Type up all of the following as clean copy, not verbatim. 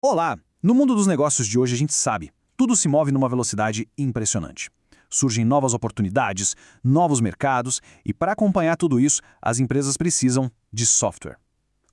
Olá! No mundo dos negócios de hoje a gente sabe, tudo se move numa velocidade impressionante. Surgem novas oportunidades, novos mercados e para acompanhar tudo isso, as empresas precisam de software.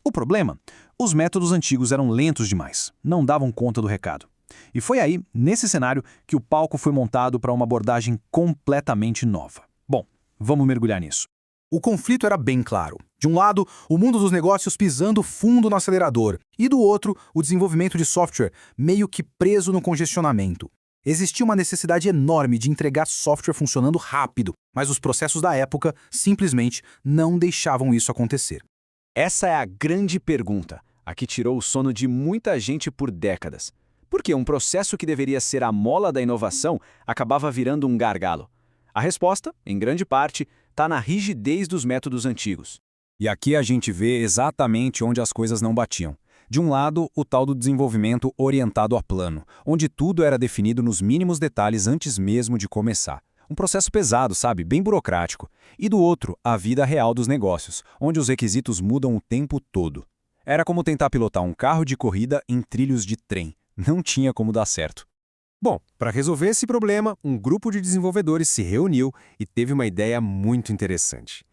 O problema? Os métodos antigos eram lentos demais, não davam conta do recado. E foi aí, nesse cenário, que o palco foi montado para uma abordagem completamente nova. Bom, vamos mergulhar nisso. O conflito era bem claro. De um lado, o mundo dos negócios pisando fundo no acelerador, e do outro, o desenvolvimento de software, meio que preso no congestionamento. Existia uma necessidade enorme de entregar software funcionando rápido, mas os processos da época simplesmente não deixavam isso acontecer. Essa é a grande pergunta, a que tirou o sono de muita gente por décadas. Por que um processo que deveria ser a mola da inovação acabava virando um gargalo? A resposta, em grande parte, está na rigidez dos métodos antigos. E aqui a gente vê exatamente onde as coisas não batiam. De um lado, o tal do desenvolvimento orientado a plano, onde tudo era definido nos mínimos detalhes antes mesmo de começar. Um processo pesado, sabe? Bem burocrático. E do outro, a vida real dos negócios, onde os requisitos mudam o tempo todo. Era como tentar pilotar um carro de corrida em trilhos de trem. Não tinha como dar certo. Bom, para resolver esse problema, um grupo de desenvolvedores se reuniu e teve uma ideia muito interessante.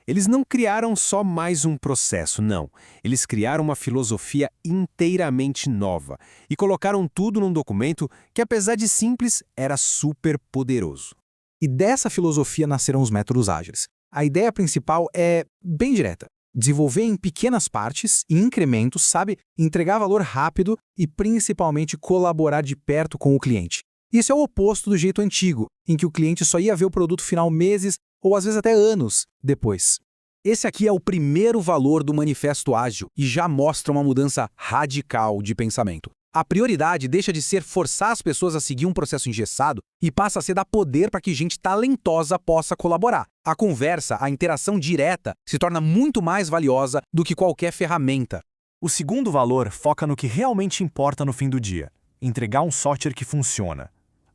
Eles não criaram só mais um processo, não. Eles criaram uma filosofia inteiramente nova e colocaram tudo num documento que, apesar de simples, era super poderoso. E dessa filosofia nasceram os métodos ágeis. A ideia principal é bem direta. Desenvolver em pequenas partes e incrementos, sabe? Entregar valor rápido e principalmente colaborar de perto com o cliente. Isso é o oposto do jeito antigo, em que o cliente só ia ver o produto final meses ou às vezes até anos depois. Esse aqui é o primeiro valor do Manifesto Ágil e já mostra uma mudança radical de pensamento. A prioridade deixa de ser forçar as pessoas a seguir um processo engessado e passa a ser dar poder para que gente talentosa possa colaborar. A conversa, a interação direta, se torna muito mais valiosa do que qualquer ferramenta. O segundo valor foca no que realmente importa no fim do dia: entregar um software que funciona.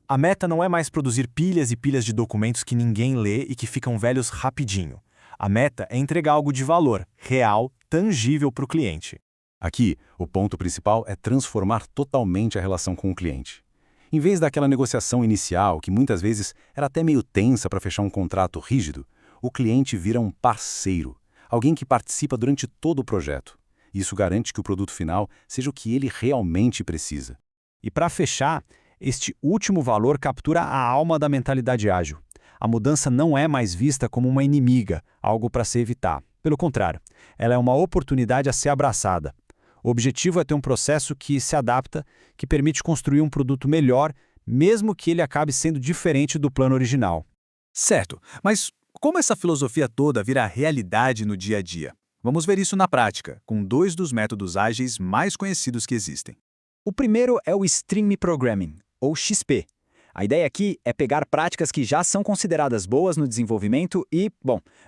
A meta não é mais produzir pilhas e pilhas de documentos que ninguém lê e que ficam velhos rapidinho. A meta é entregar algo de valor, real, tangível para o cliente. Aqui, o ponto principal é transformar totalmente a relação com o cliente. Em vez daquela negociação inicial, que muitas vezes era até meio tensa para fechar um contrato rígido, o cliente vira um parceiro, alguém que participa durante todo o projeto. Isso garante que o produto final seja o que ele realmente precisa. E para fechar, este último valor captura a alma da mentalidade ágil. A mudança não é mais vista como uma inimiga, algo para se evitar. Pelo contrário, ela é uma oportunidade a ser abraçada. O objetivo é ter um processo que se adapta, que permite construir um produto melhor, mesmo que ele acabe sendo diferente do plano original. Certo, mas como essa filosofia toda vira realidade no dia a dia? Vamos ver isso na prática, com dois dos métodos ágeis mais conhecidos que existem. O primeiro é o Stream Programming, ou XP. A ideia aqui é pegar práticas que já são consideradas boas no desenvolvimento e,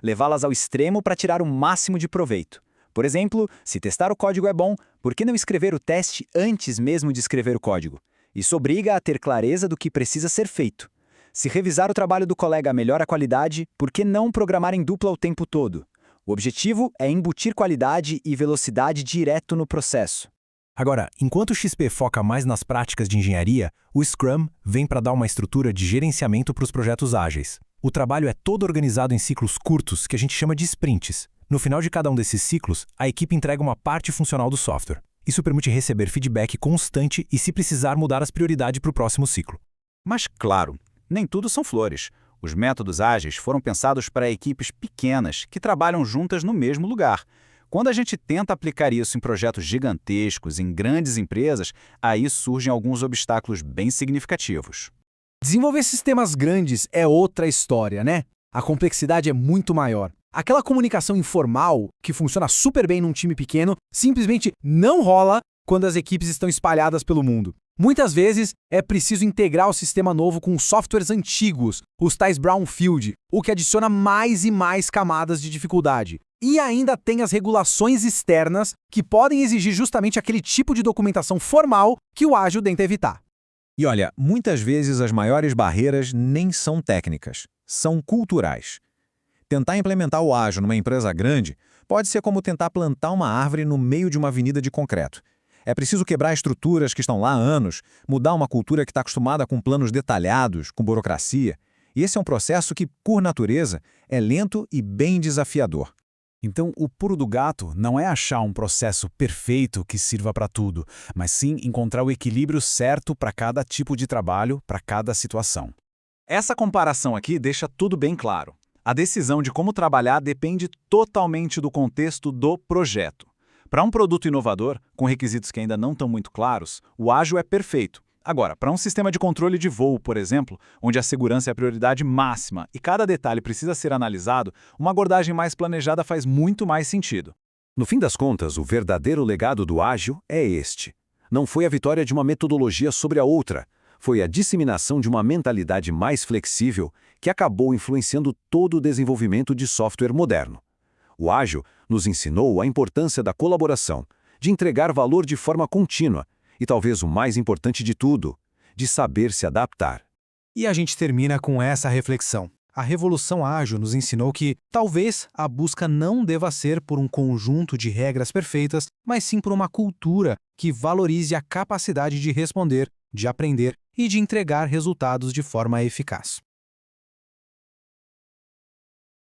levá-las ao extremo para tirar o máximo de proveito. Por exemplo, se testar o código é bom, por que não escrever o teste antes mesmo de escrever o código? Isso obriga a ter clareza do que precisa ser feito. Se revisar o trabalho do colega melhora a qualidade, por que não programar em dupla o tempo todo? O objetivo é embutir qualidade e velocidade direto no processo. Agora, enquanto o XP foca mais nas práticas de engenharia, o Scrum vem para dar uma estrutura de gerenciamento para os projetos ágeis. O trabalho é todo organizado em ciclos curtos, que a gente chama de sprints. No final de cada um desses ciclos, a equipe entrega uma parte funcional do software. Isso permite receber feedback constante e, se precisar, mudar as prioridades para o próximo ciclo. Mas claro, nem tudo são flores. Os métodos ágeis foram pensados para equipes pequenas que trabalham juntas no mesmo lugar. Quando a gente tenta aplicar isso em projetos gigantescos, em grandes empresas, aí surgem alguns obstáculos bem significativos. Desenvolver sistemas grandes é outra história, né? A complexidade é muito maior. Aquela comunicação informal, que funciona super bem num time pequeno, simplesmente não rola quando as equipes estão espalhadas pelo mundo. Muitas vezes é preciso integrar o sistema novo com softwares antigos, os tais brownfield, o que adiciona mais e mais camadas de dificuldade. E ainda tem as regulações externas, que podem exigir justamente aquele tipo de documentação formal que o ágil tenta evitar. E olha, muitas vezes as maiores barreiras nem são técnicas, são culturais. Tentar implementar o ágil numa empresa grande pode ser como tentar plantar uma árvore no meio de uma avenida de concreto. É preciso quebrar estruturas que estão lá há anos, mudar uma cultura que está acostumada com planos detalhados, com burocracia. E esse é um processo que, por natureza, é lento e bem desafiador. Então, o pulo do gato não é achar um processo perfeito que sirva para tudo, mas sim encontrar o equilíbrio certo para cada tipo de trabalho, para cada situação. Essa comparação aqui deixa tudo bem claro. A decisão de como trabalhar depende totalmente do contexto do projeto. Para um produto inovador, com requisitos que ainda não estão muito claros, o ágil é perfeito. Agora, para um sistema de controle de voo, por exemplo, onde a segurança é a prioridade máxima e cada detalhe precisa ser analisado, uma abordagem mais planejada faz muito mais sentido. No fim das contas, o verdadeiro legado do ágil é este. Não foi a vitória de uma metodologia sobre a outra, foi a disseminação de uma mentalidade mais flexível que acabou influenciando todo o desenvolvimento de software moderno. O ágil nos ensinou a importância da colaboração, de entregar valor de forma contínua e talvez o mais importante de tudo, de saber se adaptar. E a gente termina com essa reflexão. A revolução ágil nos ensinou que, talvez, a busca não deva ser por um conjunto de regras perfeitas, mas sim por uma cultura que valorize a capacidade de responder, de aprender e de entregar resultados de forma eficaz.